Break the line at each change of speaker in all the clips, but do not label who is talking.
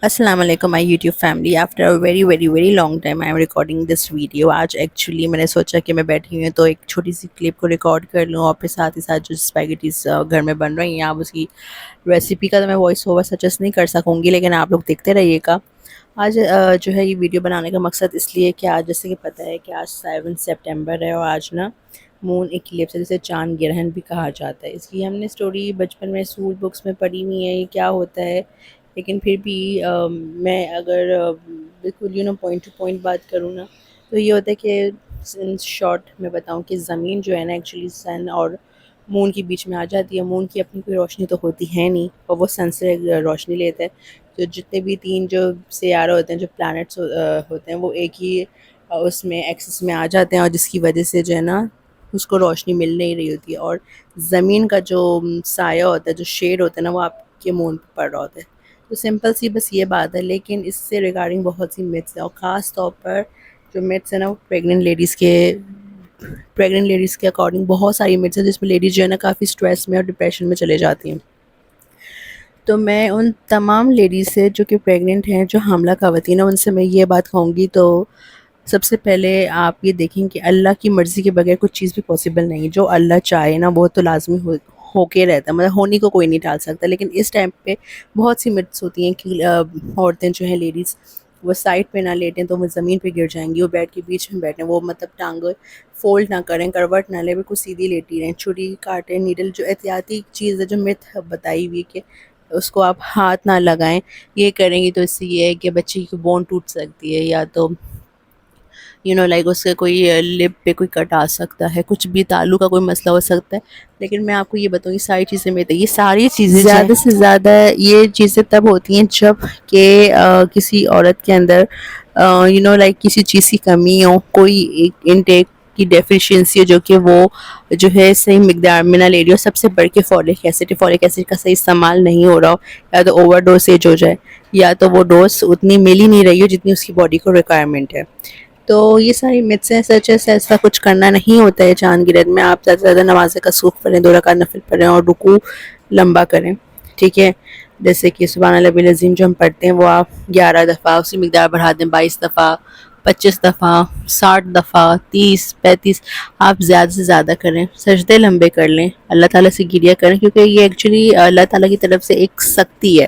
السلام علیکم مائی YouTube family. After a very very very long time I am recording this video. آج actually میں نے سوچا کہ میں بیٹھی ہوئی ہوں تو ایک چھوٹی سی کلپ کو ریکارڈ کر لوں اور پھر ساتھ ہی ساتھ جو اسپیگیٹیز گھر میں بن رہی ہیں آپ اس کی ریسیپی کا تو میں وائس اوور سجیسٹ نہیں کر سکوں گی، لیکن آپ لوگ دیکھتے رہیے گا. آج جو ہے یہ ویڈیو بنانے کا مقصد اس لیے کہ آج جیسے کہ پتہ ہے کہ آج 7 سپٹمبر ہے اور آج نا مون ایکلپس ہے، جسے چاند گرہن بھی کہا جاتا ہے. اس کی ہم نے اسٹوری بچپن میں اسکول بکس میں پڑھی ہوئی ہے یہ کیا ہوتا ہے، لیکن پھر بھی میں اگر بالکل پوائنٹ ٹو پوائنٹ بات کروں نا تو یہ ہوتا ہے کہ ان شارٹ میں بتاؤں کہ زمین جو ہے نا ایکچولی سن اور مون کے بیچ میں آ جاتی ہے. مون کی اپنی کوئی روشنی تو ہوتی ہے نہیں اور وہ سن سے روشنی لیتا ہے. تو جتنے بھی تین جو سیارے ہوتے ہیں، جو پلانٹس ہوتے ہیں، وہ ایک ہی اس میں ایکسس میں آ جاتے ہیں اور جس کی وجہ سے جو ہے نا اس کو روشنی مل نہیں رہی ہوتی ہے، اور زمین کا جو سایہ ہوتا ہے، جو شیڈ ہوتا ہے نا، وہ آپ کے مون پہ پڑ رہا ہوتا ہے. تو سمپل سی بس یہ بات ہے، لیکن اس سے ریگارڈنگ بہت سی میتھس ہیں، اور خاص طور پر جو میتھس ہیں نا وہ پریگننٹ لیڈیز کے اکارڈنگ بہت ساری میتھس ہیں جس میں لیڈیز جو ہے نا کافی اسٹریس میں اور ڈپریشن میں چلے جاتی ہیں. تو میں ان تمام لیڈیز سے جو کہ پریگننٹ ہیں، جو حاملہ خواتین ہیں، ان سے میں یہ بات کہوں گی تو سب سے پہلے آپ یہ دیکھیں کہ اللہ کی مرضی کے بغیر کچھ چیز بھی پاسبل نہیں. جو اللہ چاہے نا وہ تو لازمی ہو کے رہتا ہے، مطلب ہونے کو کوئی نہیں ٹال سکتا. لیکن اس ٹائم پہ بہت سی مٹس ہوتی ہیں کہ عورتیں جو ہیں لیڈیز وہ سائڈ پہ نہ لیٹیں تو وہ زمین پہ گر جائیں گی، وہ بیڈ کے بیچ میں بیٹھیں، وہ مطلب ٹانگیں فولڈ نہ کریں، کروٹ نہ لیں، بالکل سیدھی لیٹی رہیں. چھری کاٹیں، نیڈل جو احتیاطی چیز ہے جو مت بتائی ہوئی کہ اس کو آپ ہاتھ نہ لگائیں، یہ کریں گی تو اس سے یہ ہے کہ بچے کی بون ٹوٹ سکتی ہے، یا تو لائک اس سے کوئی لپ پہ کوئی کٹ آ سکتا ہے، کچھ بھی تالو کا کوئی مسئلہ ہو سکتا ہے. لیکن میں آپ کو یہ بتاؤں، یہ ساری چیزیں یہ ساری چیزیں زیادہ سے زیادہ یہ چیزیں تب ہوتی ہیں جب کہ کسی عورت کے اندر لائک کسی چیز کی کمی ہو، کوئی انٹیک کی ڈیفیشینسی ہو، جو کہ وہ جو ہے صحیح مقدار میں نہ لے رہی ہو. سب سے بڑھ کے فولک ایسڈ کا صحیح استعمال نہیں ہو رہا ہو، یا تو اوور ڈوسیج ہو جائے، یا تو وہ ڈوز اتنی مل ہی نہیں رہی ہو جتنی اس کی باڈی کو ریکوائرمنٹ ہے. تو یہ ساری متس ہیں. سچ ہے، ایسا کچھ کرنا نہیں ہوتا ہے چاند کی رات میں. آپ زیادہ سے زیادہ نماز کسوف پڑھیں، 2 رکعت نفل پڑھیں اور رکوع لمبا کریں، ٹھیک ہے. جیسے کہ سبحان اللہ العظیم جو ہم پڑھتے ہیں وہ آپ 11 دفعہ، اسی مقدار بڑھا دیں، 22 دفعہ، 25 دفعہ، 60 دفعہ، 30 35، آپ زیادہ سے زیادہ کریں. سجدے لمبے کر لیں، اللہ تعالیٰ سے گریہ کریں، کیونکہ یہ ایکچولی اللہ تعالیٰ کی طرف سے ایک سختی ہے.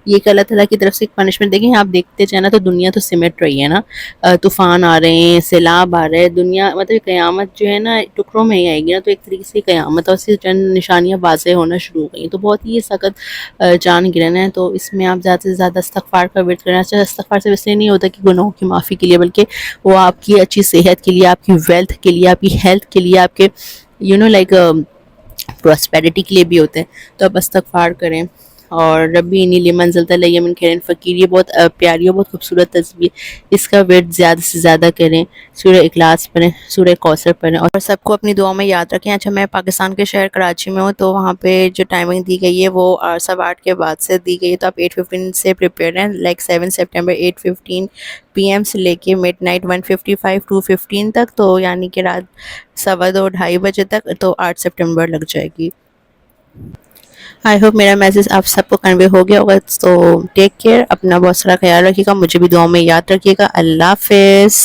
یہ ایک اللہ تعالیٰ کی طرف سے ایک پنشمنٹ. دیکھیں آپ دیکھتے جائیں نا تو دنیا تو سمٹ رہی ہے نا، طوفان آ رہے ہیں، سیلاب آ رہے ہیں، دنیا مطلب قیامت جو ہے نا ٹکڑوں میں ہی آئے گی نا. تو ایک طریقے سے قیامت اور اس سے چند نشانیاں واضح ہونا شروع ہو گئی. تو بہت ہی سخت جان گرہن ہے. تو اس میں آپ زیادہ سے زیادہ استغفار کا ورد کرنا چاہیے. استغفار سے اس لیے نہیں ہوتا کہ گناہوں کی معافی کے لیے، بلکہ وہ آپ کی اچھی صحت کے لیے، آپ کی ویلتھ کے لیے، آپ کی ہیلتھ کے لیے، آپ کے لائک پراسپیرٹی کے لیے بھی ہوتے ہیں. تو آپ استغفار کریں. اور ربی انی لمن زلتا لیہ من خیر فقیر، یہ بہت پیاری اور بہت خوبصورت تصویر. اس کا ورد زیادہ سے زیادہ کریں. سورہ اخلاص پڑھیں، سورہ کوثر پڑھیں، اور سب کو اپنی دعاؤں میں یاد رکھیں. اچھا، میں پاکستان کے شہر کراچی میں ہوں، تو وہاں پہ جو ٹائمنگ دی گئی ہے وہ 8:15 کے بعد سے دی گئی ہے. تو آپ 8:15 سے پریپیئر ہیں، لائک 7 سپٹمبر 8:15 PM سے لے کے مڈ نائٹ 1:55 2:15 تک، تو یعنی کہ رات 2:15 2:30 بجے تک. تو 8 سپٹمبر لگ جائے گی. آئی ہوپ میرا میسج آپ سب کو کنوے ہو گیا ہوگا. تو ٹیک کیئر، اپنا بہت سارا خیال رکھیے گا، مجھے بھی دعاؤں میں یاد رکھیے گا. اللہ حافظ.